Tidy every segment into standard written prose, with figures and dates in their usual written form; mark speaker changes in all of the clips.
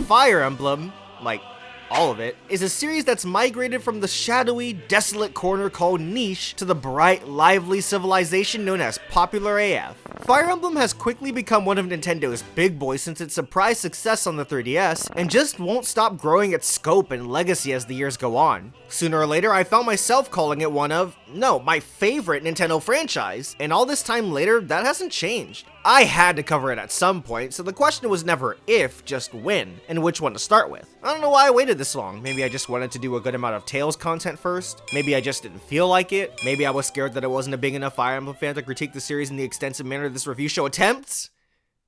Speaker 1: Fire Emblem, like all of it, is a series that's migrated from the shadowy, desolate corner called Niche to the bright, lively civilization known as Popular AF. Fire Emblem has quickly become one of Nintendo's big boys since its surprise success on the 3DS, and just won't stop growing its scope and legacy as the years go on. Sooner or later, I found myself calling it my favorite Nintendo franchise, and all this time later, that hasn't changed. I had to cover it at some point, so the question was never if, just when, and which one to start with. I don't know why I waited this long. Maybe I just wanted to do a good amount of Tales content first. Maybe I just didn't feel like it. Maybe I was scared that I wasn't a big enough Fire Emblem fan to critique the series in the extensive manner this review show attempts.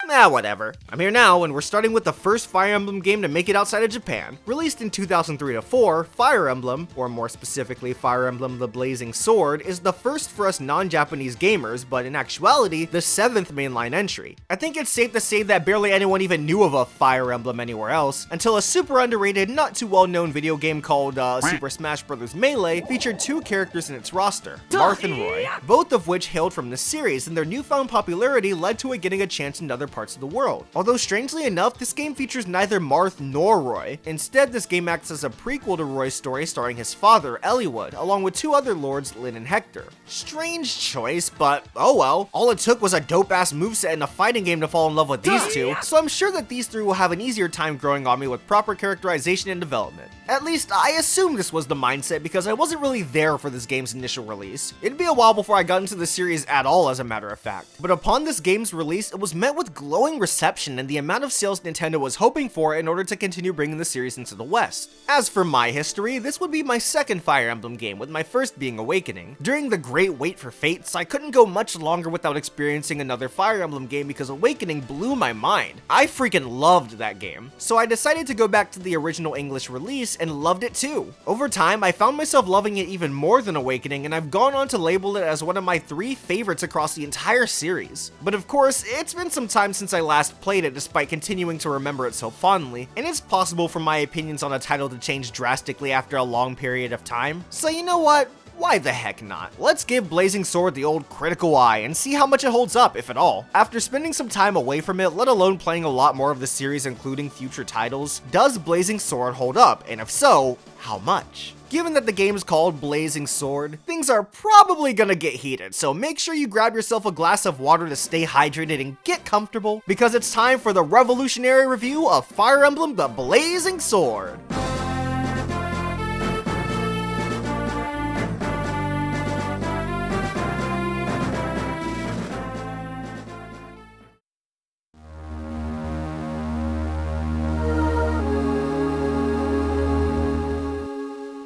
Speaker 1: Nah, whatever. I'm here now, and we're starting with the first Fire Emblem game to make it outside of Japan. Released in 2003-04, Fire Emblem, or more specifically Fire Emblem the Blazing Sword, is the first for us non-Japanese gamers, but in actuality, the 7th mainline entry. I think it's safe to say that barely anyone even knew of a Fire Emblem anywhere else, until a super underrated, not too well-known video game called Super Smash Bros. Melee featured 2 characters in its roster, Marth and Roy, both of which hailed from the series, and their newfound popularity led to it getting a chance in other parts of the world. Although strangely enough, this game features neither Marth nor Roy. Instead, this game acts as a prequel to Roy's story starring his father, Eliwood, along with 2 other lords, Lyn and Hector. Strange choice, but oh well. All it took was a dope-ass moveset and a fighting game to fall in love with these 2, so I'm sure that these 3 will have an easier time growing on me with proper characterization and development. At least, I assume this was the mindset because I wasn't really there for this game's initial release. It'd be a while before I got into the series at all, as a matter of fact. But upon this game's release, it was met with glowing reception and the amount of sales Nintendo was hoping for in order to continue bringing the series into the West. As for my history, this would be my second Fire Emblem game, with my first being Awakening. During the great wait for Fates, I couldn't go much longer without experiencing another Fire Emblem game because Awakening blew my mind. I freaking loved that game. So I decided to go back to the original English release and loved it too. Over time, I found myself loving it even more than Awakening, and I've gone on to label it as one of my 3 favorites across the entire series. But of course, it's been some time since I last played it despite continuing to remember it so fondly, and it's possible for my opinions on a title to change drastically after a long period of time. So you know what? Why the heck not? Let's give Blazing Sword the old critical eye and see how much it holds up, if at all. After spending some time away from it, let alone playing a lot more of the series including future titles, does Blazing Sword hold up, and if so, how much? Given that the game is called Blazing Sword, things are probably gonna get heated, so make sure you grab yourself a glass of water to stay hydrated and get comfortable, because it's time for the revolutionary review of Fire Emblem the Blazing Sword.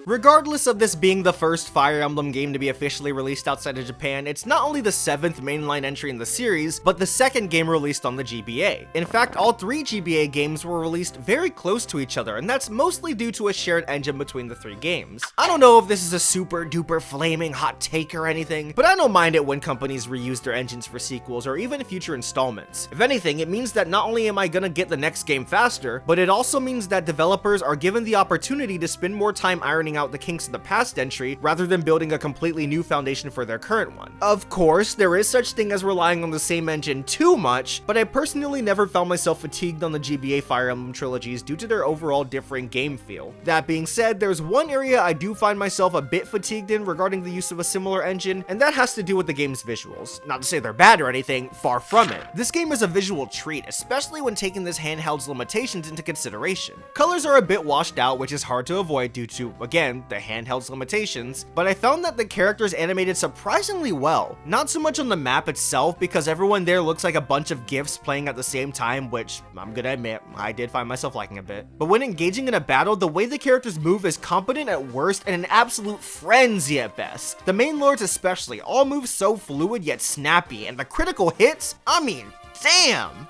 Speaker 1: Regardless of this being the first Fire Emblem game to be officially released outside of Japan, it's not only the 7th mainline entry in the series, but the 2nd game released on the GBA. In fact, all 3 GBA games were released very close to each other, and that's mostly due to a shared engine between the 3 games. I don't know if this is a super duper flaming hot take or anything, but I don't mind it when companies reuse their engines for sequels or even future installments. If anything, it means that not only am I gonna get the next game faster, but it also means that developers are given the opportunity to spend more time ironing out the kinks of the past entry rather than building a completely new foundation for their current one. Of course, there is such thing as relying on the same engine too much, but I personally never found myself fatigued on the GBA Fire Emblem trilogies due to their overall differing game feel. That being said, there's one area I do find myself a bit fatigued in regarding the use of a similar engine, and that has to do with the game's visuals. Not to say they're bad or anything, far from it. This game is a visual treat, especially when taking this handheld's limitations into consideration. Colors are a bit washed out, which is hard to avoid due to, again, the handheld's limitations, but I found that the characters animated surprisingly well. Not so much on the map itself, because everyone there looks like a bunch of GIFs playing at the same time, which I'm gonna admit, I did find myself liking a bit. But when engaging in a battle, the way the characters move is competent at worst and an absolute frenzy at best. The main lords especially, all move so fluid yet snappy, and the critical hits, I mean, damn!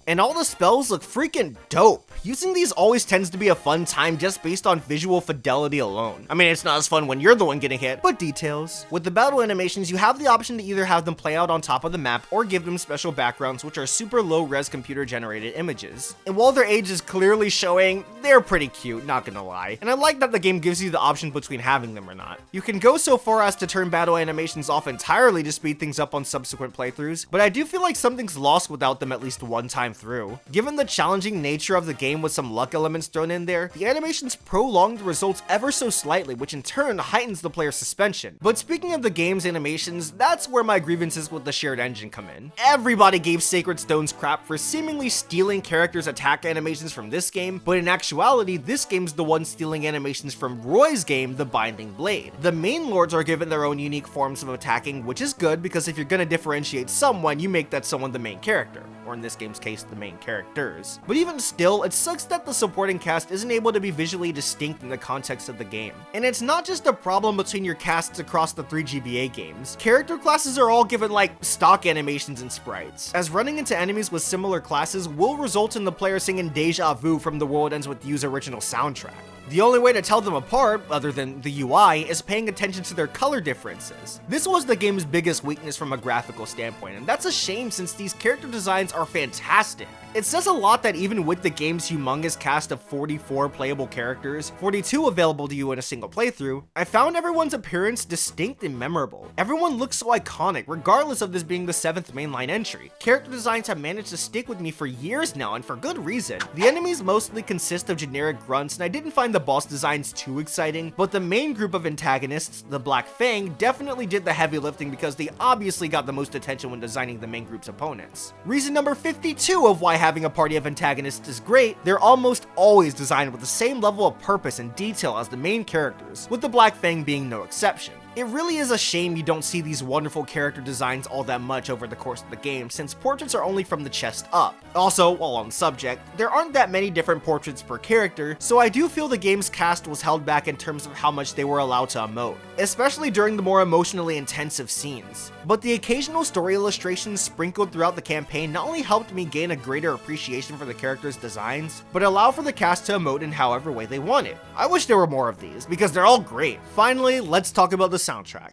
Speaker 1: And all the spells look freaking dope. Using these always tends to be a fun time just based on visual fidelity alone. I mean, it's not as fun when you're the one getting hit, but details. With the battle animations, you have the option to either have them play out on top of the map or give them special backgrounds, which are super low-res computer-generated images. And while their age is clearly showing, they're pretty cute, not gonna lie. And I like that the game gives you the option between having them or not. You can go so far as to turn battle animations off entirely to speed things up on subsequent playthroughs, but I do feel like something's lost without them at least one time through. Given the challenging nature of the game with some luck elements thrown in there, the animations prolong the results ever so slightly, which in turn heightens the player's suspension. But speaking of the game's animations, that's where my grievances with the shared engine come in. Everybody gave Sacred Stones crap for seemingly stealing characters' attack animations from this game, but in actuality, this game's the one stealing animations from Roy's game, The Binding Blade. The main lords are given their own unique forms of attacking, which is good because if you're gonna differentiate someone, you make that someone the main character, or in this game's case, the main characters. But even still, it sucks that the supporting cast isn't able to be visually distinct in the context of the game. And it's not just a problem between your casts across the 3 GBA games. Character classes are all given like stock animations and sprites, as running into enemies with similar classes will result in the player singing Deja Vu from The World Ends With You's original soundtrack. The only way to tell them apart, other than the UI, is paying attention to their color differences. This was the game's biggest weakness from a graphical standpoint, and that's a shame since these character designs are fantastic. It says a lot that even with the game's humongous cast of 44 playable characters, 42 available to you in a single playthrough, I found everyone's appearance distinct and memorable. Everyone looks so iconic, regardless of this being the 7th mainline entry. Character designs have managed to stick with me for years now, and for good reason. The enemies mostly consist of generic grunts, and I didn't find the boss designs too exciting, but the main group of antagonists, the Black Fang, definitely did the heavy lifting because they obviously got the most attention when designing the main group's opponents. Reason number 52 of why having a party of antagonists is great, they're almost always designed with the same level of purpose and detail as the main characters, with the Black Fang being no exception. It really is a shame you don't see these wonderful character designs all that much over the course of the game, since portraits are only from the chest up. Also, while on the subject, there aren't that many different portraits per character, so I do feel the game's cast was held back in terms of how much they were allowed to emote, especially during the more emotionally intensive scenes. But the occasional story illustrations sprinkled throughout the campaign not only helped me gain a greater appreciation for the characters' designs, but allow for the cast to emote in however way they wanted. I wish there were more of these, because they're all great. Finally, let's talk about the soundtrack.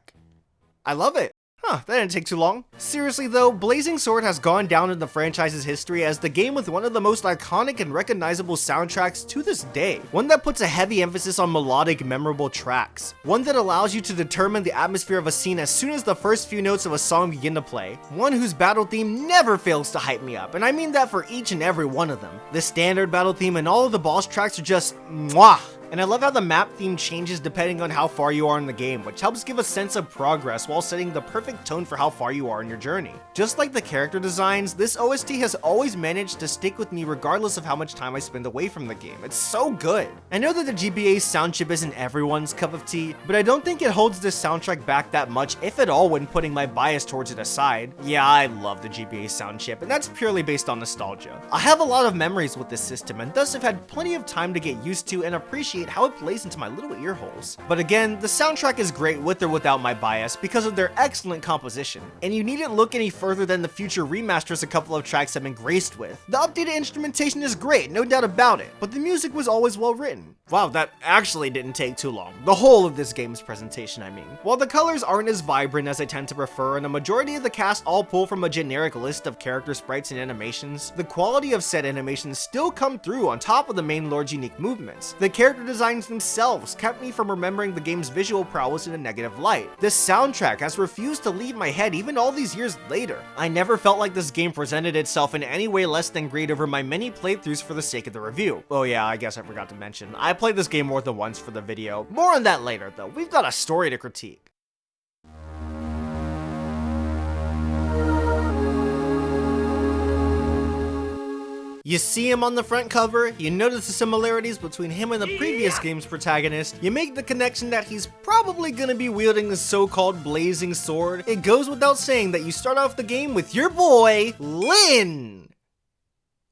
Speaker 1: I love it. That didn't take too long. Seriously though, Blazing Sword has gone down in the franchise's history as the game with one of the most iconic and recognizable soundtracks to this day. One that puts a heavy emphasis on melodic, memorable tracks. One that allows you to determine the atmosphere of a scene as soon as the first few notes of a song begin to play. One whose battle theme never fails to hype me up, and I mean that for each and every one of them. The standard battle theme and all of the boss tracks are just mwah! And I love how the map theme changes depending on how far you are in the game, which helps give a sense of progress while setting the perfect tone for how far you are in your journey. Just like the character designs, this OST has always managed to stick with me regardless of how much time I spend away from the game. It's so good. I know that the GBA sound chip isn't everyone's cup of tea, but I don't think it holds this soundtrack back that much, if at all, when putting my bias towards it aside. Yeah, I love the GBA sound chip, and that's purely based on nostalgia. I have a lot of memories with this system, and thus have had plenty of time to get used to and appreciate how it plays into my little ear holes. But again, the soundtrack is great with or without my bias because of their excellent composition, and you needn't look any further than the future remasters a couple of tracks have been graced with. The updated instrumentation is great, no doubt about it, but the music was always well written. Wow, that actually didn't take too long. The whole of this game's presentation, I mean. While the colors aren't as vibrant as I tend to prefer, and a majority of the cast all pull from a generic list of character sprites and animations, the quality of said animations still come through on top of the main lord's unique movements. The character designs themselves kept me from remembering the game's visual prowess in a negative light. This soundtrack has refused to leave my head even all these years later. I never felt like this game presented itself in any way less than great over my many playthroughs for the sake of the review. Oh yeah, I guess I forgot to mention, I played this game more than once for the video. More on that later though, we've got a story to critique. You see him on the front cover, you notice the similarities between him and the previous game's protagonist, you make the connection that he's probably gonna be wielding the so-called Blazing Sword. It goes without saying that you start off the game with your boy, Lyn!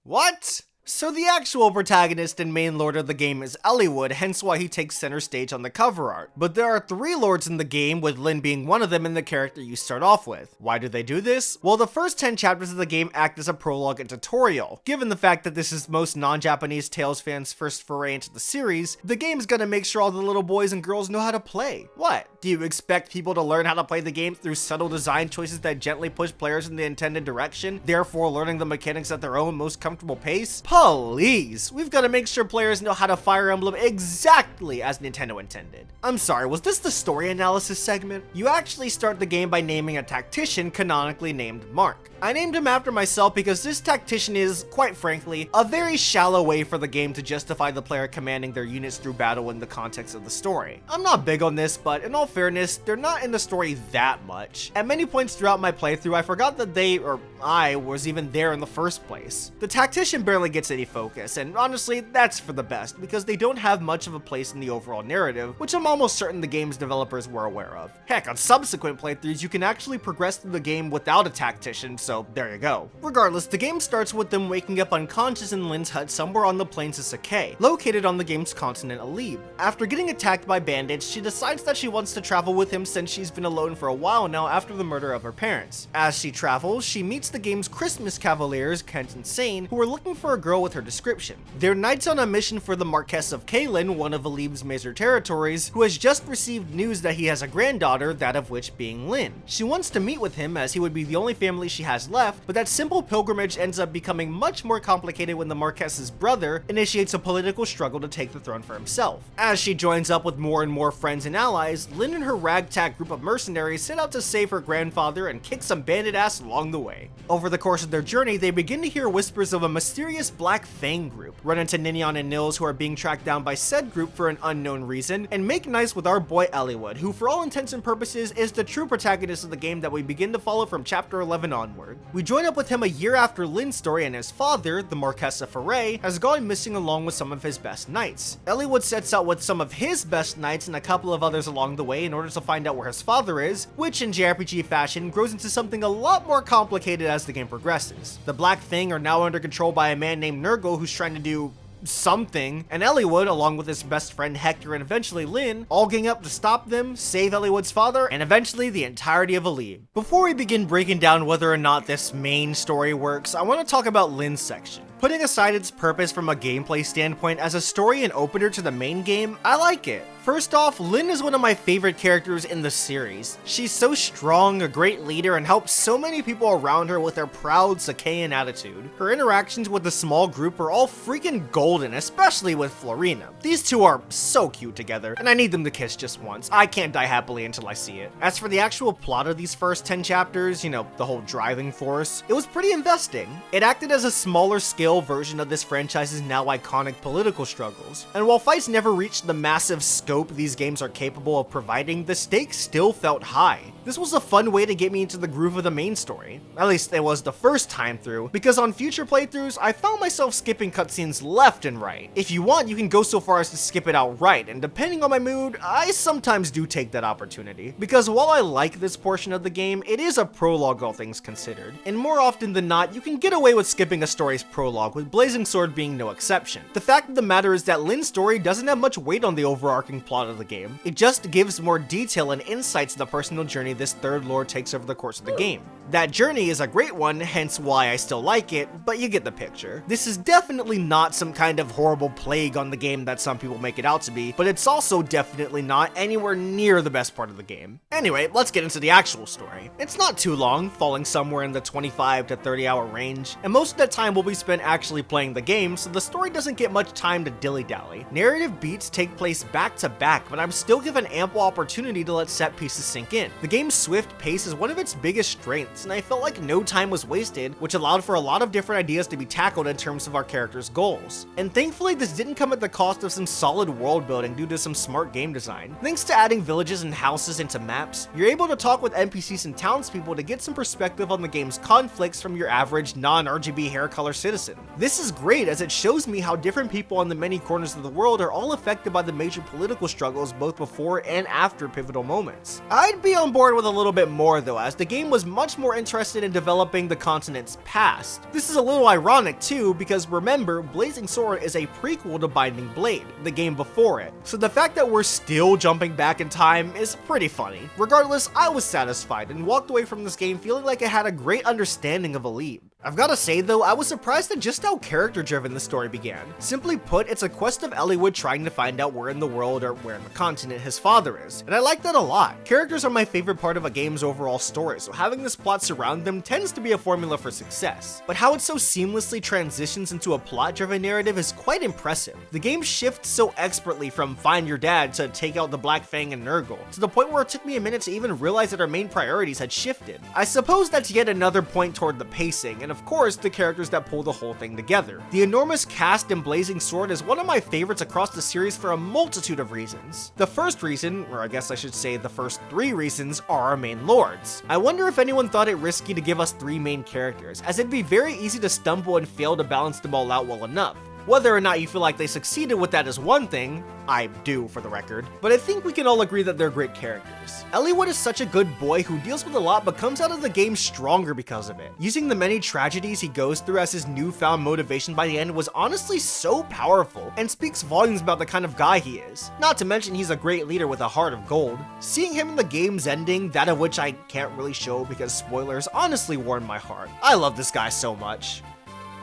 Speaker 1: What? So the actual protagonist and main lord of the game is Eliwood, hence why he takes center stage on the cover art. But there are 3 lords in the game, with Lyn being one of them and the character you start off with. Why do they do this? Well, the first 10 chapters of the game act as a prologue and tutorial. Given the fact that this is most non-Japanese Tales fans' first foray into the series, the game's gonna make sure all the little boys and girls know how to play. What? Do you expect people to learn how to play the game through subtle design choices that gently push players in the intended direction, therefore learning the mechanics at their own most comfortable pace? Please, we've got to make sure players know how to Fire Emblem exactly as Nintendo intended. I'm sorry, was this the story analysis segment? You actually start the game by naming a tactician canonically named Mark. I named him after myself because this tactician is, quite frankly, a very shallow way for the game to justify the player commanding their units through battle in the context of the story. I'm not big on this, but in all fairness, they're not in the story that much. At many points throughout my playthrough, I forgot that I was even there in the first place. The tactician barely gets any focus, and honestly, that's for the best, because they don't have much of a place in the overall narrative, which I'm almost certain the game's developers were aware of. Heck, on subsequent playthroughs, you can actually progress through the game without a tactician, so there you go. Regardless, the game starts with them waking up unconscious in Lyn's hut somewhere on the plains of Sakai, located on the game's continent Alib. After getting attacked by bandits, she decides that she wants to travel with him since she's been alone for a while now after the murder of her parents. As she travels, she meets the game's Christmas Cavaliers, Kent and Sane, who are looking for a girl with her description. They're knights on a mission for the Marquess of Kalen, one of Alib's major territories, who has just received news that he has a granddaughter, that of which being Lyn. She wants to meet with him as he would be the only family she has left, but that simple pilgrimage ends up becoming much more complicated when the Marquess's brother initiates a political struggle to take the throne for himself. As she joins up with more and more friends and allies, Lyn and her ragtag group of mercenaries set out to save her grandfather and kick some bandit ass along the way. Over the course of their journey, they begin to hear whispers of a mysterious Black Fang group, run into Ninian and Nils, who are being tracked down by said group for an unknown reason, and make nice with our boy Eliwood, who for all intents and purposes is the true protagonist of the game that we begin to follow from chapter 11 onward. We join up with him a year after Lyn's story, and his father, the Marquess of Foray, has gone missing along with some of his best knights. Eliwood sets out with some of his best knights and a couple of others along the way in order to find out where his father is, which in JRPG fashion grows into something a lot more complicated as the game progresses. The Black Fang are now under control by a man named Nurgle who's trying to do something, and Eliwood, along with his best friend Hector and eventually Lyn, all gang up to stop them, save Eliwood's father, and eventually the entirety of Alib. Before we begin breaking down whether or not this main story works, I want to talk about Lyn's section. Putting aside its purpose from a gameplay standpoint, as a story and opener to the main game, I like it. First off, Lyn is one of my favorite characters in the series. She's so strong, a great leader, and helps so many people around her with her proud Sakayan attitude. Her interactions with the small group are all freaking golden, especially with Florina. These two are so cute together, and I need them to kiss just once. I can't die happily until I see it. As for the actual plot of these first 10 chapters, the whole driving force, it was pretty investing. It acted as a smaller scale version of this franchise's now iconic political struggles. And while fights never reached the massive scope these games are capable of providing, the stakes still felt high. This was a fun way to get me into the groove of the main story. At least it was the first time through, because on future playthroughs, I found myself skipping cutscenes left and right. If you want, you can go so far as to skip it outright, and depending on my mood, I sometimes do take that opportunity. Because while I like this portion of the game, it is a prologue all things considered. And more often than not, you can get away with skipping a story's prologue, with Blazing Sword being no exception. The fact of the matter is that Lyn's story doesn't have much weight on the overarching plot of the game. It just gives more detail and insight to the personal journey this third lord takes over the course of the game. That journey is a great one, hence why I still like it, but you get the picture. This is definitely not some kind of horrible plague on the game that some people make it out to be, but it's also definitely not anywhere near the best part of the game. Anyway, let's get into the actual story. It's not too long, falling somewhere in the 25 to 30 hour range, and most of that time will be spent actually playing the game, so the story doesn't get much time to dilly-dally. Narrative beats take place back to back, but I'm still given ample opportunity to let set pieces sink in. The game's swift pace is one of its biggest strengths, and I felt like no time was wasted, which allowed for a lot of different ideas to be tackled in terms of our characters' goals. And thankfully, this didn't come at the cost of some solid world building due to some smart game design. Thanks to adding villages and houses into maps, you're able to talk with NPCs and townspeople to get some perspective on the game's conflicts from your average non-RGB hair color citizen. This is great as it shows me how different people in the many corners of the world are all affected by the major political struggles both before and after pivotal moments. I'd be on board with a little bit more though, as the game was much more interested in developing the continent's past. This is a little ironic too, because remember, Blazing Sword is a prequel to Binding Blade, the game before it, so the fact that we're still jumping back in time is pretty funny. Regardless, I was satisfied and walked away from this game feeling like I had a great understanding of Elite. I've gotta say though, I was surprised at just how character-driven the story began. Simply put, it's a quest of Eliwood trying to find out where in the world or where in the continent his father is, and I like that a lot. Characters are my favorite part of a game's overall story, so having this plot surround them tends to be a formula for success. But how it so seamlessly transitions into a plot-driven narrative is quite impressive. The game shifts so expertly from find your dad to take out the Black Fang and Nurgle, to the point where it took me a minute to even realize that our main priorities had shifted. I suppose that's yet another point toward the pacing, and of course, the characters that pull the whole thing together. The enormous cast in Blazing Sword is one of my favorites across the series for a multitude of reasons. The first reason, or I guess I should say the first 3 reasons, are our main lords. I wonder if anyone thought it risky to give us 3 main characters, as it'd be very easy to stumble and fail to balance them all out well enough. Whether or not you feel like they succeeded with that is one thing, I do for the record, but I think we can all agree that they're great characters. Eliwood is such a good boy who deals with a lot but comes out of the game stronger because of it. Using the many tragedies he goes through as his newfound motivation by the end was honestly so powerful, and speaks volumes about the kind of guy he is. Not to mention he's a great leader with a heart of gold. Seeing him in the game's ending, that of which I can't really show because spoilers, honestly warmed my heart. I love this guy so much.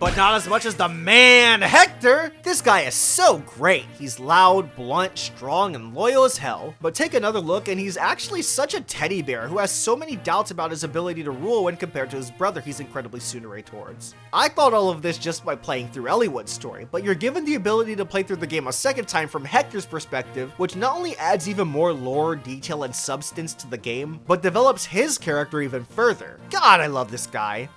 Speaker 1: But not as much as the man, Hector! This guy is so great. He's loud, blunt, strong, and loyal as hell. But take another look and he's actually such a teddy bear who has so many doubts about his ability to rule when compared to his brother he's incredibly sunere towards. I thought all of this just by playing through Eliwood's story, but you're given the ability to play through the game a second time from Hector's perspective, which not only adds even more lore, detail, and substance to the game, but develops his character even further. God, I love this guy.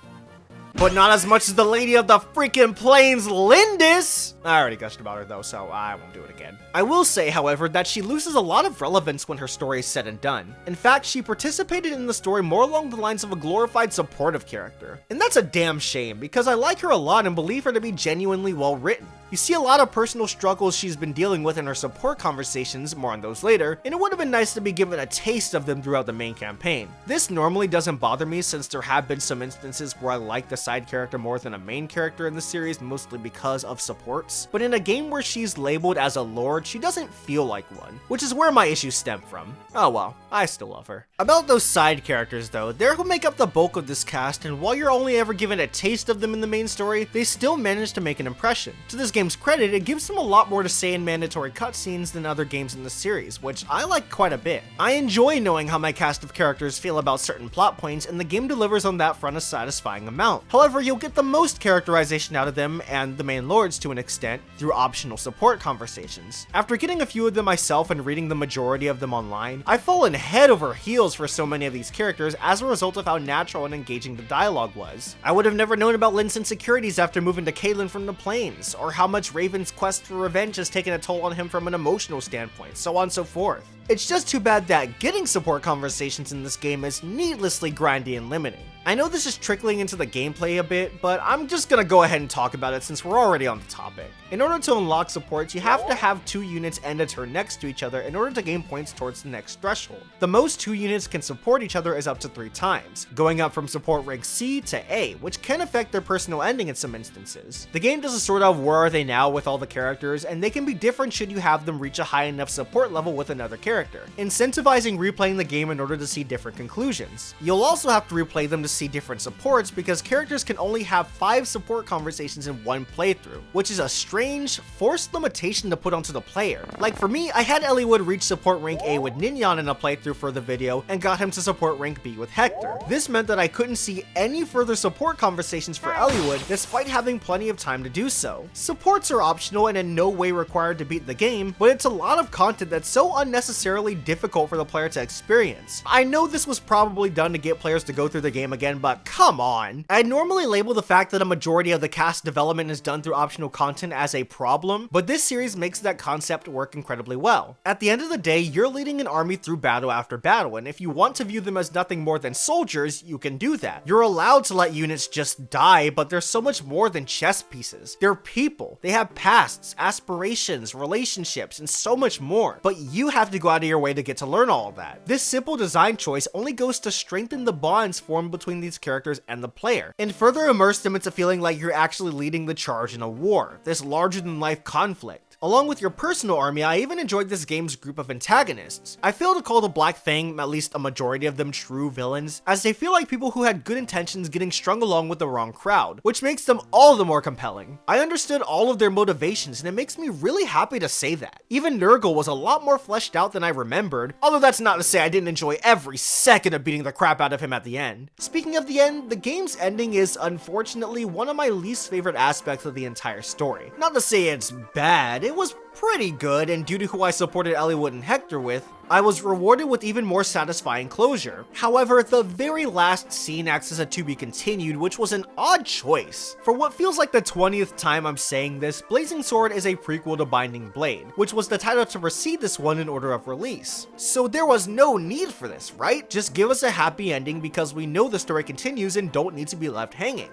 Speaker 1: But not as much as the lady of the freaking plains, Lindis! I already gushed about her though, so I won't do it again. I will say, however, that she loses a lot of relevance when her story is said and done. In fact, she participated in the story more along the lines of a glorified supportive character. And that's a damn shame, because I like her a lot and believe her to be genuinely well written. You see a lot of personal struggles she's been dealing with in her support conversations, more on those later, and it would have been nice to be given a taste of them throughout the main campaign. This normally doesn't bother me since there have been some instances where I like the side character more than a main character in the series, mostly because of supports, but in a game where she's labeled as a lord, she doesn't feel like one, which is where my issues stem from. Oh well, I still love her. About those side characters though, they're who make up the bulk of this cast, and while you're only ever given a taste of them in the main story, they still manage to make an impression. To this game's credit, it gives them a lot more to say in mandatory cutscenes than other games in the series, which I like quite a bit. I enjoy knowing how my cast of characters feel about certain plot points, and the game delivers on that front a satisfying amount. However, you'll get the most characterization out of them, and the main lords to an extent, through optional support conversations. After getting a few of them myself and reading the majority of them online, I've fallen head over heels for so many of these characters as a result of how natural and engaging the dialogue was. I would have never known about Lynn's insecurities after moving to Caitlin from the plains, or how much Raven's quest for revenge has taken a toll on him from an emotional standpoint, so on and so forth. It's just too bad that getting support conversations in this game is needlessly grindy and limiting. I know this is trickling into the gameplay a bit, but I'm just gonna go ahead and talk about it since we're already on the topic. In order to unlock supports, you have to have 2 units end a turn next to each other in order to gain points towards the next threshold. The most 2 units can support each other is up to 3 times, going up from support rank C to A, which can affect their personal ending in some instances. The game does a sort of where are they now with all the characters, and they can be different should you have them reach a high enough support level with another character, incentivizing replaying the game in order to see different conclusions. You'll also have to replay them to see different supports because characters can only have 5 support conversations in one playthrough, which is a strange, forced limitation to put onto the player. Like for me, I had Eliwood reach support rank A with Nignan in a playthrough for the video and got him to support rank B with Hector. This meant that I couldn't see any further support conversations for Eliwood despite having plenty of time to do so. Supports are optional and in no way required to beat the game, but it's a lot of content that's so unnecessarily difficult for the player to experience. I know this was probably done to get players to go through the game again again, but come on. I normally label the fact that a majority of the cast development is done through optional content as a problem, but this series makes that concept work incredibly well. At the end of the day, you're leading an army through battle after battle, and if you want to view them as nothing more than soldiers, you can do that. You're allowed to let units just die, but they're so much more than chess pieces. They're people. They have pasts, aspirations, relationships, and so much more, but you have to go out of your way to get to learn all of that. This simple design choice only goes to strengthen the bonds formed between these characters and the player, and further immerse them into feeling like you're actually leading the charge in a war, this larger-than-life conflict. Along with your personal army, I even enjoyed this game's group of antagonists. I fail to call the Black Fang, at least a majority of them, true villains, as they feel like people who had good intentions getting strung along with the wrong crowd, which makes them all the more compelling. I understood all of their motivations, and it makes me really happy to say that. Even Nurgle was a lot more fleshed out than I remembered, although that's not to say I didn't enjoy every second of beating the crap out of him at the end. Speaking of the end, the game's ending is unfortunately one of my least favorite aspects of the entire story. Not to say it's bad, it was pretty good, and due to who I supported Eliwood and Hector with, I was rewarded with even more satisfying closure. However, the very last scene acts as a to be continued, which was an odd choice. For what feels like the 20th time I'm saying this, Blazing Sword is a prequel to Binding Blade, which was the title to precede this one in order of release. So there was no need for this, right? Just give us a happy ending because we know the story continues and don't need to be left hanging.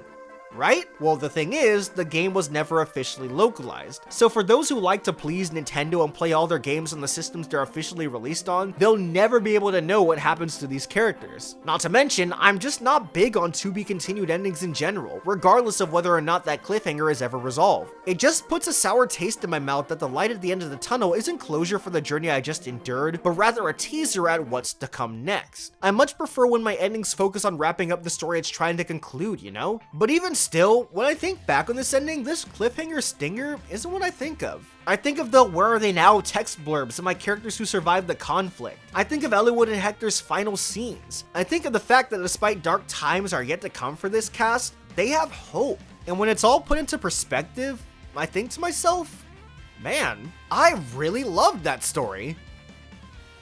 Speaker 1: Right? Well, the thing is, the game was never officially localized. So for those who like to please Nintendo and play all their games on the systems they're officially released on, they'll never be able to know what happens to these characters. Not to mention, I'm just not big on to-be-continued endings in general, regardless of whether or not that cliffhanger is ever resolved. It just puts a sour taste in my mouth that the light at the end of the tunnel isn't closure for the journey I just endured, but rather a teaser at what's to come next. I much prefer when my endings focus on wrapping up the story it's trying to conclude, you know? But even still, when I think back on this ending, this cliffhanger stinger isn't what I think of. I think of the "where are they now" text blurbs and my characters who survived the conflict. I think of Eliwood and Hector's final scenes. I think of the fact that despite dark times are yet to come for this cast, they have hope. And when it's all put into perspective, I think to myself, man, I really loved that story.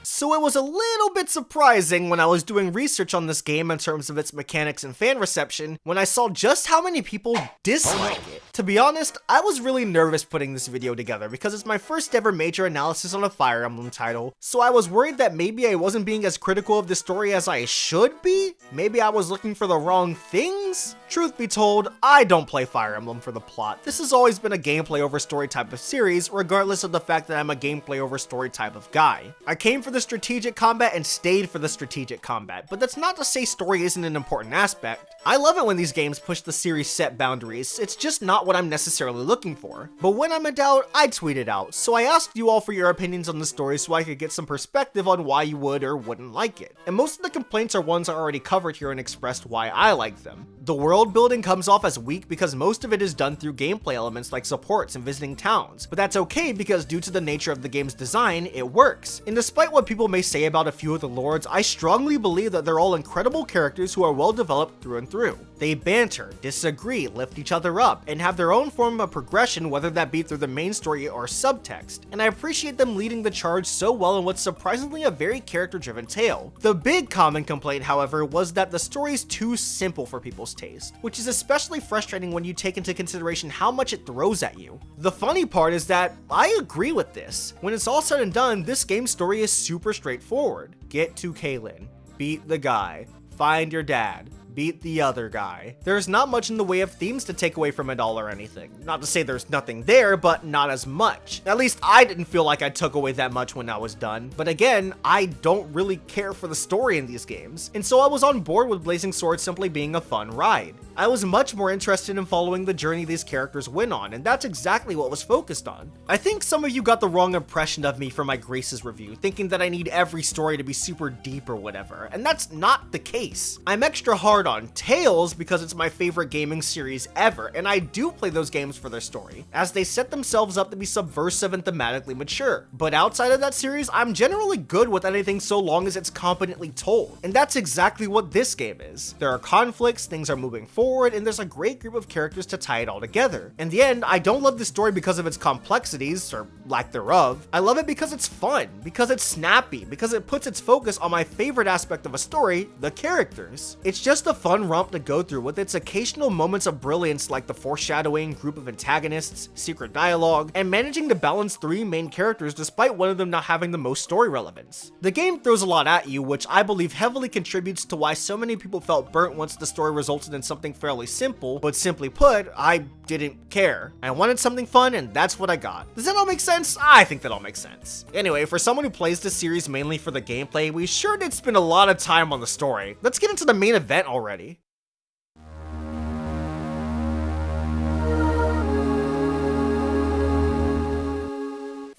Speaker 1: So it was a little bit surprising when I was doing research on this game in terms of its mechanics and fan reception when I saw just how many people dislike it. To be honest, I was really nervous putting this video together because it's my first ever major analysis on a Fire Emblem title, so I was worried that maybe I wasn't being as critical of the story as I should be? Maybe I was looking for the wrong things? Truth be told, I don't play Fire Emblem for the plot. This has always been a gameplay over story type of series, regardless of the fact that I'm a gameplay over story type of guy. I came for the strategic combat and stayed for the strategic combat, but that's not to say story isn't an important aspect. I love it when these games push the series' set boundaries, it's just not what I'm necessarily looking for. But when I'm in doubt, I tweet it out, so I asked you all for your opinions on the story so I could get some perspective on why you would or wouldn't like it. And most of the complaints are ones I already covered here and expressed why I like them. The world building comes off as weak because most of it is done through gameplay elements like supports and visiting towns, but that's okay because due to the nature of the game's design, it works. And despite what people may say about a few of the lords, I strongly believe that they're all incredible characters who are well developed through and through. They banter, disagree, lift each other up, and have their own form of progression, whether that be through the main story or subtext, and I appreciate them leading the charge so well in what's surprisingly a very character-driven tale. The big common complaint, however, was that the story's too simple for people's taste, which is especially frustrating when you take into consideration how much it throws at you. The funny part is that I agree with this. When it's all said and done, this game's story is super straightforward. Get to Kaelin, beat the guy, find your dad, beat the other guy. There's not much in the way of themes to take away from it all or anything. Not to say there's nothing there, but not as much. At least I didn't feel like I took away that much when I was done. But again, I don't really care for the story in these games, and so I was on board with Blazing Sword simply being a fun ride. I was much more interested in following the journey these characters went on, and that's exactly what was focused on. I think some of you got the wrong impression of me from my Graces review, thinking that I need every story to be super deep or whatever, and that's not the case. I'm extra hard on Tales because it's my favorite gaming series ever, and I do play those games for their story, as they set themselves up to be subversive and thematically mature. But outside of that series, I'm generally good with anything so long as it's competently told, and that's exactly what this game is. There are conflicts, things are moving forward, and there's a great group of characters to tie it all together. In the end, I don't love this story because of its complexities, or lack thereof. I love it because it's fun, because it's snappy, because it puts its focus on my favorite aspect of a story, the characters. It's just a fun romp to go through with its occasional moments of brilliance like the foreshadowing, group of antagonists, secret dialogue, and managing to balance 3 main characters despite one of them not having the most story relevance. The game throws a lot at you, which I believe heavily contributes to why so many people felt burnt once the story resulted in something fairly simple, but simply put, I didn't care. I wanted something fun, and that's what I got. Does that all make sense? I think that all makes sense. Anyway, for someone who plays this series mainly for the gameplay, we sure did spend a lot of time on the story. Let's get into the main event already.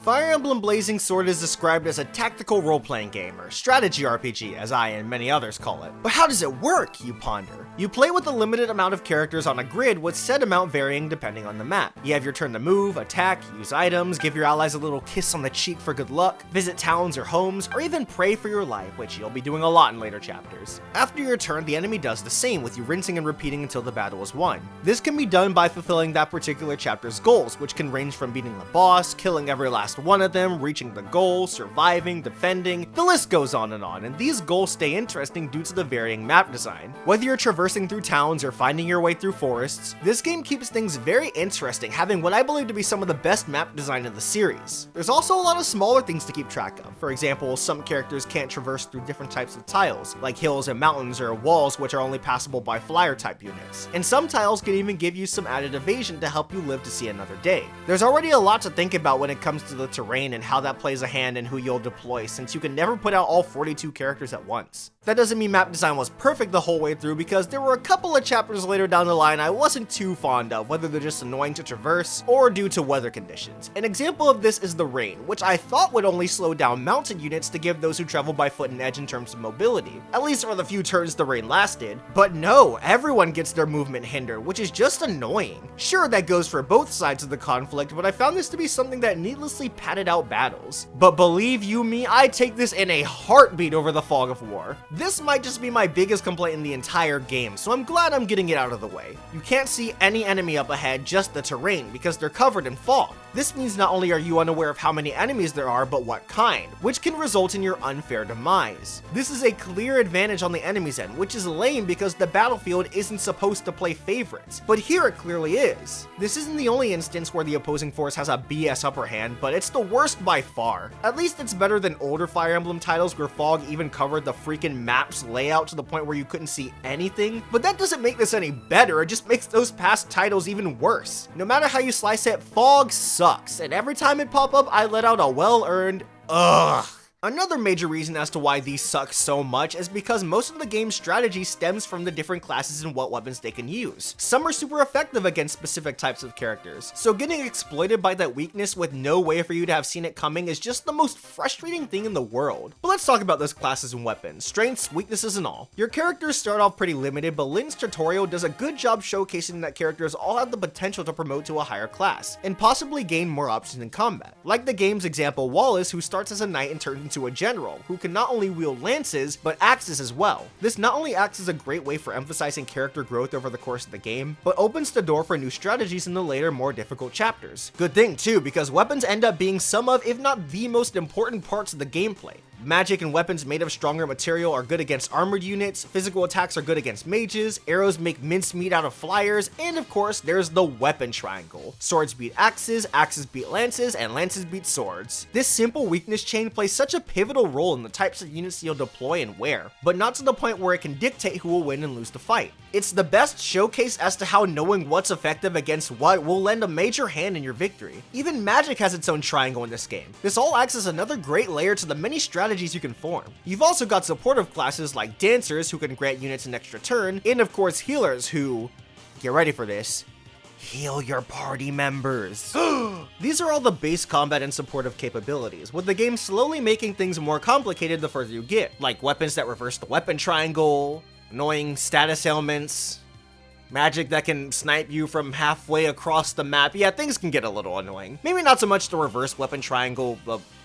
Speaker 1: Fire Emblem Blazing Sword is described as a tactical role-playing game, or strategy RPG, as I and many others call it. But how does it work, you ponder? You play with a limited amount of characters on a grid, with said amount varying depending on the map. You have your turn to move, attack, use items, give your allies a little kiss on the cheek for good luck, visit towns or homes, or even pray for your life, which you'll be doing a lot in later chapters. After your turn, the enemy does the same, with you rinsing and repeating until the battle is won. This can be done by fulfilling that particular chapter's goals, which can range from beating the boss, killing every last one of them, reaching the goal, surviving, defending, the list goes on, and these goals stay interesting due to the varying map design. Whether you're traversing through towns or finding your way through forests, this game keeps things very interesting, having what I believe to be some of the best map design in the series. There's also a lot of smaller things to keep track of. For example, some characters can't traverse through different types of tiles, like hills and mountains or walls, which are only passable by flyer type units. And some tiles can even give you some added evasion to help you live to see another day. There's already a lot to think about when it comes to the terrain and how that plays a hand in who you'll deploy, since you can never put out all 42 characters at once. That doesn't mean map design was perfect the whole way through, because there were a couple of chapters later down the line I wasn't too fond of, whether they're just annoying to traverse or due to weather conditions. An example of this is the rain, which I thought would only slow down mounted units to give those who travel by foot an edge in terms of mobility, at least for the few turns the rain lasted. But no, everyone gets their movement hindered, which is just annoying. Sure, that goes for both sides of the conflict, but I found this to be something that needlessly padded out battles. But believe you me, I take this in a heartbeat over the fog of war. This might just be my biggest complaint in the entire game, so I'm glad I'm getting it out of the way. You can't see any enemy up ahead, just the terrain, because they're covered in fog. This means not only are you unaware of how many enemies there are, but what kind, which can result in your unfair demise. This is a clear advantage on the enemy's end, which is lame because the battlefield isn't supposed to play favorites, but here it clearly is. This isn't the only instance where the opposing force has a BS upper hand, but it's the worst by far. At least it's better than older Fire Emblem titles where fog even covered the freaking map's layout to the point where you couldn't see anything, but that doesn't make this any better, it just makes those past titles even worse. No matter how you slice it, fog sucks, and every time it pop up, I let out a well-earned ugh. Another major reason as to why these suck so much is because most of the game's strategy stems from the different classes and what weapons they can use. Some are super effective against specific types of characters, so getting exploited by that weakness with no way for you to have seen it coming is just the most frustrating thing in the world. But let's talk about those classes and weapons, strengths, weaknesses, and all. Your characters start off pretty limited, but Lynn's tutorial does a good job showcasing that characters all have the potential to promote to a higher class, and possibly gain more options in combat. Like the game's example, Wallace, who starts as a knight and turns into a general, who can not only wield lances, but axes as well. This not only acts as a great way for emphasizing character growth over the course of the game, but opens the door for new strategies in the later, more difficult chapters. Good thing too, because weapons end up being some of, if not the most important parts of the gameplay. Magic and weapons made of stronger material are good against armored units, physical attacks are good against mages, arrows make mincemeat out of flyers, and of course there's the weapon triangle. Swords beat axes, axes beat lances, and lances beat swords. This simple weakness chain plays such a pivotal role in the types of units you'll deploy and where, but not to the point where it can dictate who will win and lose the fight. It's the best showcase as to how knowing what's effective against what will lend a major hand in your victory. Even magic has its own triangle in this game. This all acts as another great layer to the many strategies you can form. You've also got supportive classes like dancers, who can grant units an extra turn, and of course healers who, get ready for this, heal your party members. These are all the base combat and supportive capabilities, with the game slowly making things more complicated the further you get, like weapons that reverse the weapon triangle, annoying status ailments, magic that can snipe you from halfway across the map. Yeah, things can get a little annoying. Maybe not so much the reverse weapon triangle,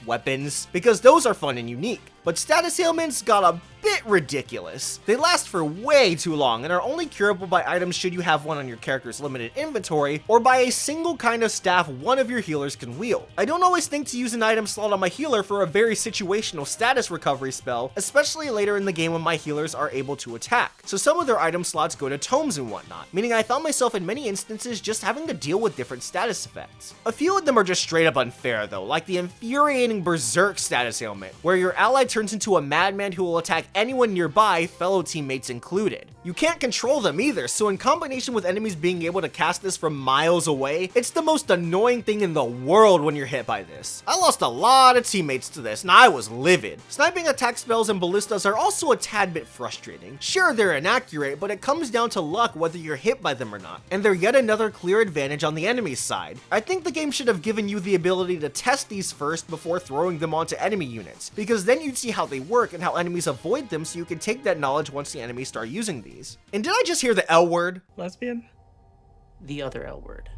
Speaker 1: weapons, because those are fun and unique. But status ailments got a bit ridiculous. They last for way too long and are only curable by items should you have one on your character's limited inventory, or by a single kind of staff one of your healers can wield. I don't always think to use an item slot on my healer for a very situational status recovery spell, especially later in the game when my healers are able to attack. So some of their item slots go to tomes and whatnot, meaning I found myself in many instances just having to deal with different status effects. A few of them are just straight up unfair though, like the infuriating Berserk status ailment, where your ally turns into a madman who will attack anyone nearby, fellow teammates included. You can't control them either, so in combination with enemies being able to cast this from miles away, it's the most annoying thing in the world when you're hit by this. I lost a lot of teammates to this, and I was livid. Sniping attack spells and ballistas are also a tad bit frustrating. Sure, they're inaccurate, but it comes down to luck whether you're hit by them or not, and they're yet another clear advantage on the enemy's side. I think the game should have given you the ability to test these first before throwing them onto enemy units, because then you'd see how they work and how enemies avoid them, so you can take that knowledge once the enemies start using these. And did I just hear the L word?
Speaker 2: Lesbian?
Speaker 3: The other L word.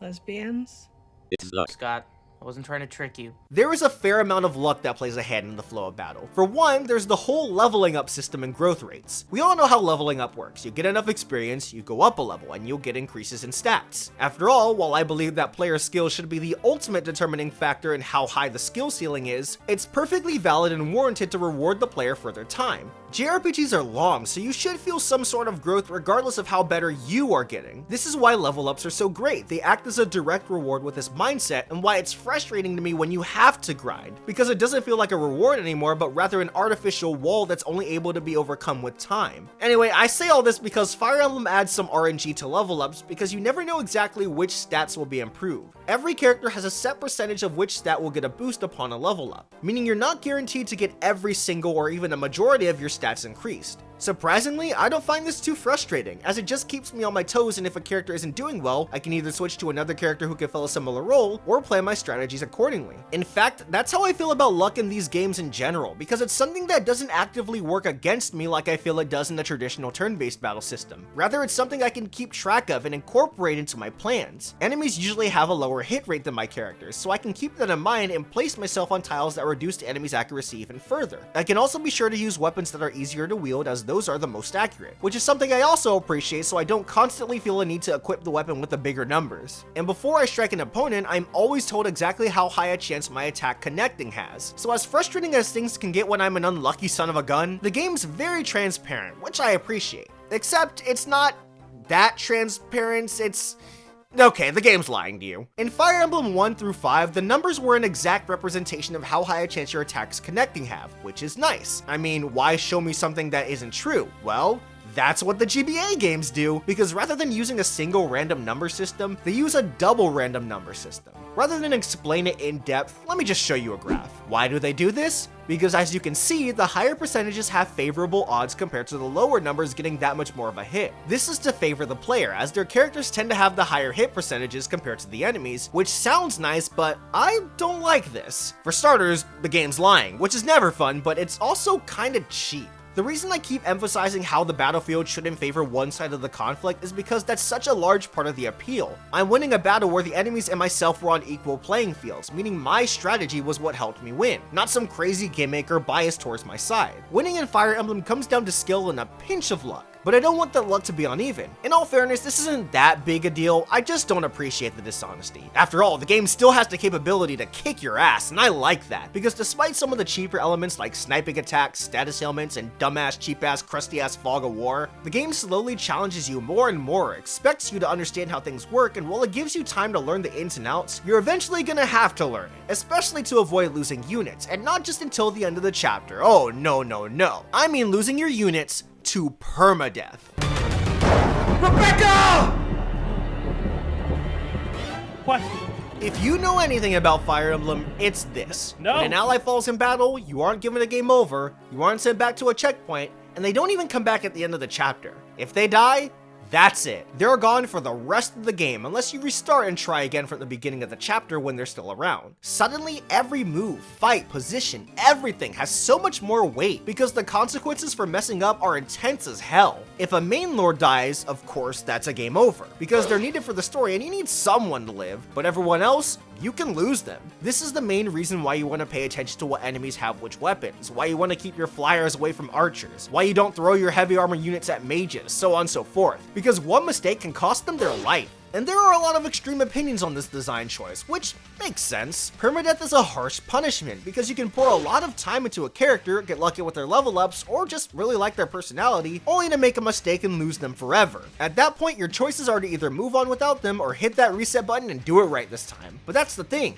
Speaker 2: Lesbians?
Speaker 4: It's luck.
Speaker 3: Scott, I wasn't trying to trick you.
Speaker 1: There is a fair amount of luck that plays a hand in the flow of battle. For one, there's the whole leveling up system and growth rates. We all know how leveling up works. You get enough experience, you go up a level, and you'll get increases in stats. After all, while I believe that player skill should be the ultimate determining factor in how high the skill ceiling is, it's perfectly valid and warranted to reward the player for their time. JRPGs are long, so you should feel some sort of growth regardless of how better you are getting. This is why level ups are so great. They act as a direct reward with this mindset, and why it's frustrating to me when you have to grind, because it doesn't feel like a reward anymore, but rather an artificial wall that's only able to be overcome with time. Anyway, I say all this because Fire Emblem adds some RNG to level ups, because you never know exactly which stats will be improved. Every character has a set percentage of which stat will get a boost upon a level up, meaning you're not guaranteed to get every single or even a majority of your stats increased. Surprisingly, I don't find this too frustrating, as it just keeps me on my toes, and if a character isn't doing well, I can either switch to another character who can fill a similar role, or plan my strategies accordingly. In fact, that's how I feel about luck in these games in general, because it's something that doesn't actively work against me like I feel it does in the traditional turn-based battle system. Rather, it's something I can keep track of and incorporate into my plans. Enemies usually have a lower hit rate than my characters, so I can keep that in mind and place myself on tiles that reduce the enemy's accuracy even further. I can also be sure to use weapons that are easier to wield, as those are the most accurate, which is something I also appreciate, so I don't constantly feel a need to equip the weapon with the bigger numbers. And before I strike an opponent, I'm always told exactly how high a chance my attack connecting has. So as frustrating as things can get when I'm an unlucky son of a gun, the game's very transparent, which I appreciate. Except it's not that transparent, okay, the game's lying to you. In Fire Emblem 1 through 5, the numbers were an exact representation of how high a chance your attacks connecting have, which is nice. I mean, why show me something that isn't true? Well, that's what the GBA games do, because rather than using a single random number system, they use a double random number system. Rather than explain it in depth, let me just show you a graph. Why do they do this? Because as you can see, the higher percentages have favorable odds compared to the lower numbers getting that much more of a hit. This is to favor the player, as their characters tend to have the higher hit percentages compared to the enemies, which sounds nice, but I don't like this. For starters, the game's lying, which is never fun, but it's also kinda cheap. The reason I keep emphasizing how the battlefield shouldn't favor one side of the conflict is because that's such a large part of the appeal. I'm winning a battle where the enemies and myself were on equal playing fields, meaning my strategy was what helped me win, not some crazy gimmick or bias towards my side. Winning in Fire Emblem comes down to skill and a pinch of luck, but I don't want that luck to be uneven. In all fairness, this isn't that big a deal, I just don't appreciate the dishonesty. After all, the game still has the capability to kick your ass, and I like that, because despite some of the cheaper elements like sniping attacks, status ailments, and dumbass, cheap-ass, crusty-ass fog of war, the game slowly challenges you more and more, expects you to understand how things work, and while it gives you time to learn the ins and outs, you're eventually gonna have to learn it, especially to avoid losing units, and not just until the end of the chapter. Oh, no, no, no. I mean losing your units to permadeath. Rebecca!
Speaker 2: What?
Speaker 1: If you know anything about Fire Emblem, it's this.
Speaker 2: No.
Speaker 1: When an ally falls in battle, you aren't given a game over, you aren't sent back to a checkpoint, and they don't even come back at the end of the chapter. If they die, that's it. They're gone for the rest of the game, unless you restart and try again from the beginning of the chapter when they're still around. Suddenly, every move, fight, position, everything has so much more weight, because the consequences for messing up are intense as hell. If a main lord dies, of course, that's a game over, because they're needed for the story and you need someone to live, but everyone else, you can lose them. This is the main reason why you want to pay attention to what enemies have which weapons, why you want to keep your flyers away from archers, why you don't throw your heavy armor units at mages, so on and so forth, because one mistake can cost them their life. And there are a lot of extreme opinions on this design choice, which makes sense. Permadeath is a harsh punishment because you can pour a lot of time into a character, get lucky with their level ups, or just really like their personality, only to make a mistake and lose them forever. At that point, your choices are to either move on without them or hit that reset button and do it right this time. But that's the thing.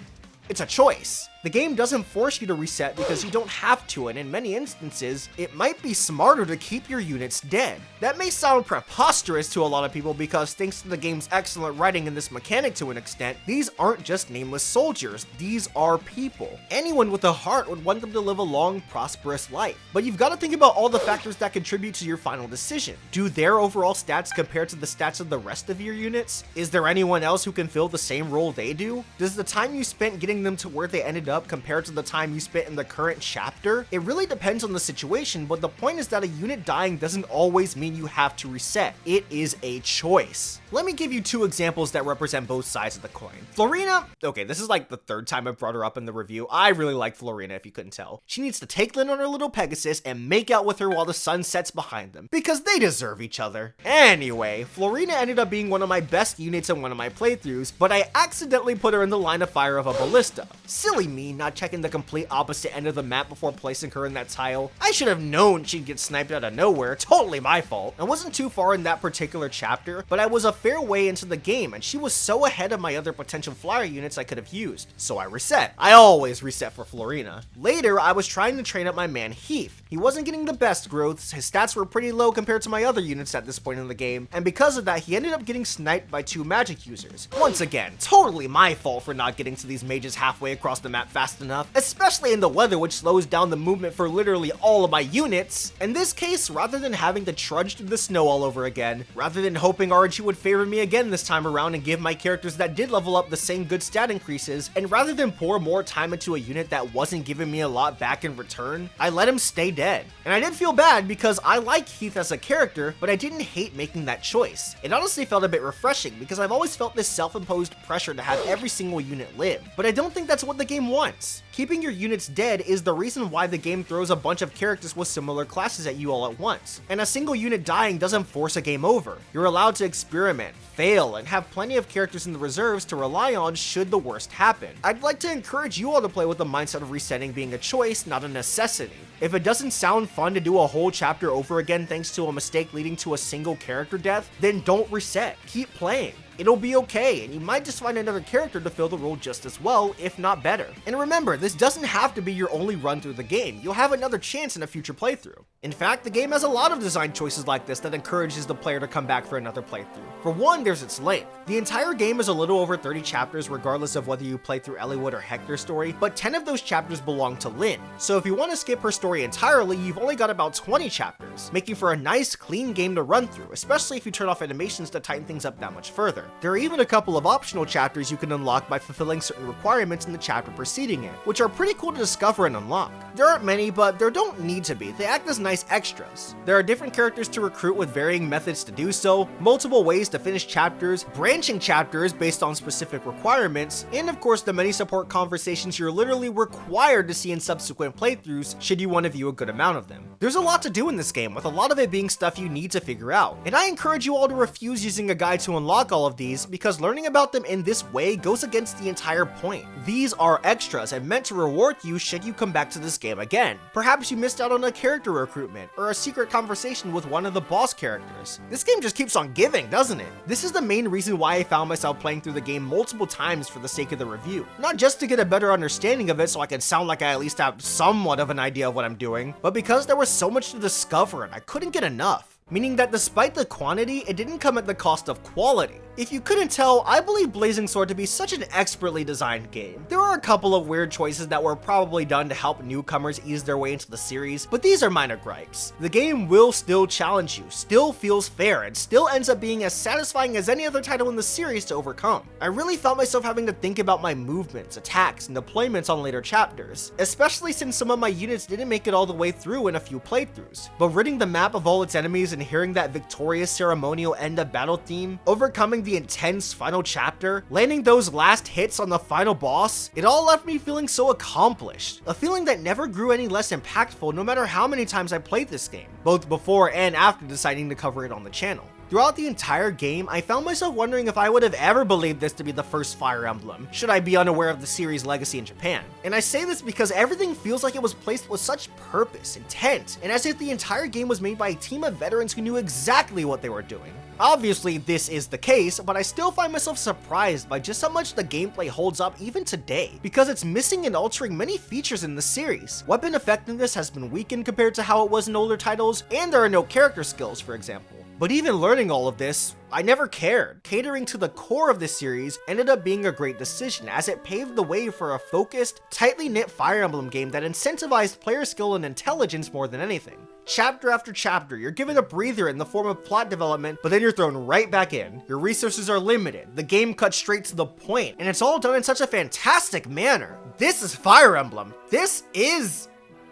Speaker 1: It's a choice. The game doesn't force you to reset because you don't have to, and in many instances, it might be smarter to keep your units dead. That may sound preposterous to a lot of people because thanks to the game's excellent writing and this mechanic to an extent, these aren't just nameless soldiers, these are people. Anyone with a heart would want them to live a long, prosperous life. But you've got to think about all the factors that contribute to your final decision. Do their overall stats compare to the stats of the rest of your units? Is there anyone else who can fill the same role they do? Does the time you spent getting them to where they ended up compared to the time you spent in the current chapter? It really depends on the situation, but the point is that a unit dying doesn't always mean you have to reset. It is a choice. Let me give you two examples that represent both sides of the coin. Florina, okay, this is like the third time I've brought her up in the review. I really like Florina, if you couldn't tell. She needs to take Lynn on her little Pegasus and make out with her while the sun sets behind them, because they deserve each other. Anyway, Florina ended up being one of my best units in one of my playthroughs, but I accidentally put her in the line of fire of a ballista. Silly me not checking the complete opposite end of the map before placing her in that tile. I should have known she'd get sniped out of nowhere, totally my fault. I wasn't too far in that particular chapter, but I was a fair way into the game and she was so ahead of my other potential flyer units I could have used, so I reset. I always reset for Florina. Later, I was trying to train up my man Heath. He wasn't getting the best growths, his stats were pretty low compared to my other units at this point in the game, and because of that, he ended up getting sniped by 2 magic users. Once again, totally my fault for not getting to these mages halfway across the map fast enough, especially in the weather which slows down the movement for literally all of my units. In this case, rather than having to trudge through the snow all over again, rather than hoping RNG would favor me again this time around and give my characters that did level up the same good stat increases, and rather than pour more time into a unit that wasn't giving me a lot back in return, I let him stay dead. And I did feel bad because I like Heath as a character, but I didn't hate making that choice. It honestly felt a bit refreshing because I've always felt this self-imposed pressure to have every single unit live, but I don't think that's what the game wants. Keeping your units dead is the reason why the game throws a bunch of characters with similar classes at you all at once, and a single unit dying doesn't force a game over. You're allowed to experiment, fail, and have plenty of characters in the reserves to rely on should the worst happen. I'd like to encourage you all to play with the mindset of resetting being a choice, not a necessity. If it doesn't sound fun to do a whole chapter over again thanks to a mistake leading to a single character death, then don't reset, keep playing. It'll be okay, and you might just find another character to fill the role just as well, if not better. And remember, this doesn't have to be your only run through the game. You'll have another chance in a future playthrough. In fact, the game has a lot of design choices like this that encourages the player to come back for another playthrough. For one, there's its length. The entire game is a little over 30 chapters regardless of whether you play through Eliwood or Hector's story, but 10 of those chapters belong to Lynn. So if you want to skip her story entirely, you've only got about 20 chapters, making for a nice, clean game to run through, especially if you turn off animations to tighten things up that much further. There are even a couple of optional chapters you can unlock by fulfilling certain requirements in the chapter preceding it, which are pretty cool to discover and unlock. There aren't many, but there don't need to be. They act as nice extras. There are different characters to recruit with varying methods to do so, multiple ways to finish chapters, branching chapters based on specific requirements, and of course the many support conversations you're literally required to see in subsequent playthroughs should you want to view a good amount of them. There's a lot to do in this game, with a lot of it being stuff you need to figure out, and I encourage you all to refuse using a guide to unlock all of these because learning about them in this way goes against the entire point. These are extras and meant to reward you should you come back to this game again. Perhaps you missed out on a character recruitment or a secret conversation with one of the boss characters. This game just keeps on giving, doesn't it? This is the main reason why I found myself playing through the game multiple times for the sake of the review. Not just to get a better understanding of it so I can sound like I at least have somewhat of an idea of what I'm doing, but because there was so much to discover and I couldn't get enough. Meaning that despite the quantity, it didn't come at the cost of quality. If you couldn't tell, I believe Blazing Sword to be such an expertly designed game. There are a couple of weird choices that were probably done to help newcomers ease their way into the series, but these are minor gripes. The game will still challenge you, still feels fair, and still ends up being as satisfying as any other title in the series to overcome. I really felt myself having to think about my movements, attacks, and deployments on later chapters, especially since some of my units didn't make it all the way through in a few playthroughs. But ridding the map of all its enemies and hearing that victorious ceremonial end of battle theme, overcoming the the intense final chapter, landing those last hits on the final boss, it all left me feeling so accomplished. A feeling that never grew any less impactful no matter how many times I played this game, both before and after deciding to cover it on the channel. Throughout the entire game, I found myself wondering if I would have ever believed this to be the first Fire Emblem, should I be unaware of the series' legacy in Japan. And I say this because everything feels like it was placed with such purpose, intent, and as if the entire game was made by a team of veterans who knew exactly what they were doing. Obviously, this is the case, but I still find myself surprised by just how much the gameplay holds up even today, because it's missing and altering many features in the series. Weapon effectiveness has been weakened compared to how it was in older titles, and there are no character skills, for example. But even learning all of this, I never cared. Catering to the core of this series ended up being a great decision, as it paved the way for a focused, tightly knit Fire Emblem game that incentivized player skill and intelligence more than anything. Chapter after chapter, you're given a breather in the form of plot development, but then you're thrown right back in. Your resources are limited, the game cuts straight to the point, and it's all done in such a fantastic manner. This is Fire Emblem. This is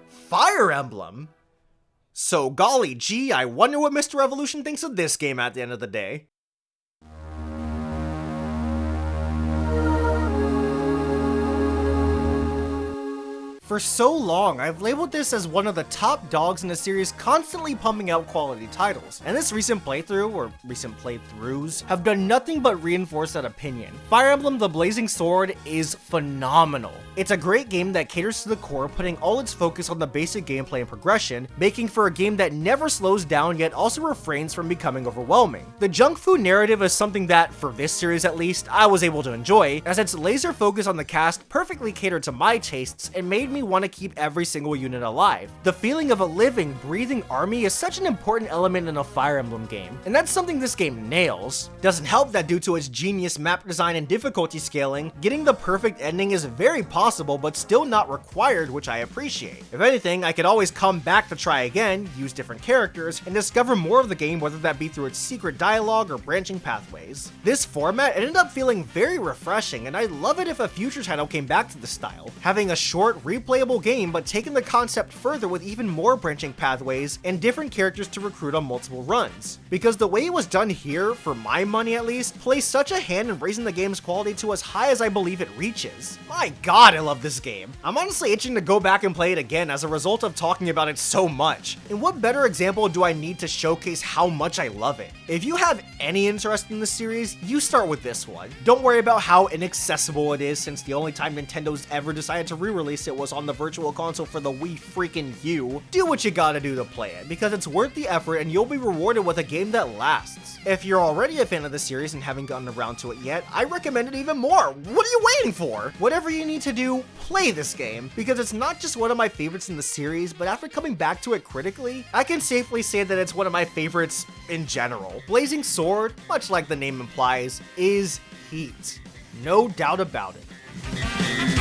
Speaker 1: Fire Emblem. So golly gee, I wonder what Mr. Revolution thinks of this game at the end of the day. For so long, I've labeled this as one of the top dogs in the series, constantly pumping out quality titles, and this recent playthrough, or recent playthroughs, have done nothing but reinforce that opinion. Fire Emblem The Blazing Sword is phenomenal. It's a great game that caters to the core, putting all its focus on the basic gameplay and progression, making for a game that never slows down yet also refrains from becoming overwhelming. The junk food narrative is something that, for this series at least, I was able to enjoy, as its laser focus on the cast perfectly catered to my tastes and made me want to keep every single unit alive. The feeling of a living, breathing army is such an important element in a Fire Emblem game, and that's something this game nails. Doesn't help that due to its genius map design and difficulty scaling, getting the perfect ending is very possible but still not required, which I appreciate. If anything, I could always come back to try again, use different characters, and discover more of the game, whether that be through its secret dialogue or branching pathways. This format ended up feeling very refreshing, and I'd love it if a future title came back to the style, having a short, replayable game but taking the concept further with even more branching pathways and different characters to recruit on multiple runs. Because the way it was done here, for my money at least, plays such a hand in raising the game's quality to as high as I believe it reaches. My god, I love this game. I'm honestly itching to go back and play it again as a result of talking about it so much. And what better example do I need to showcase how much I love it? If you have any interest in the series, you start with this one. Don't worry about how inaccessible it is, since the only time Nintendo's ever decided to re-release it was on the Virtual Console for the Wii freaking U. Do what you gotta do to play it, because it's worth the effort and you'll be rewarded with a game that lasts. If you're already a fan of the series and haven't gotten around to it yet, I recommend it even more. What are you waiting for? Whatever you need to do, play this game, because it's not just one of my favorites in the series, but after coming back to it critically, I can safely say that it's one of my favorites in general. Blazing Sword, much like the name implies, is heat. No doubt about it.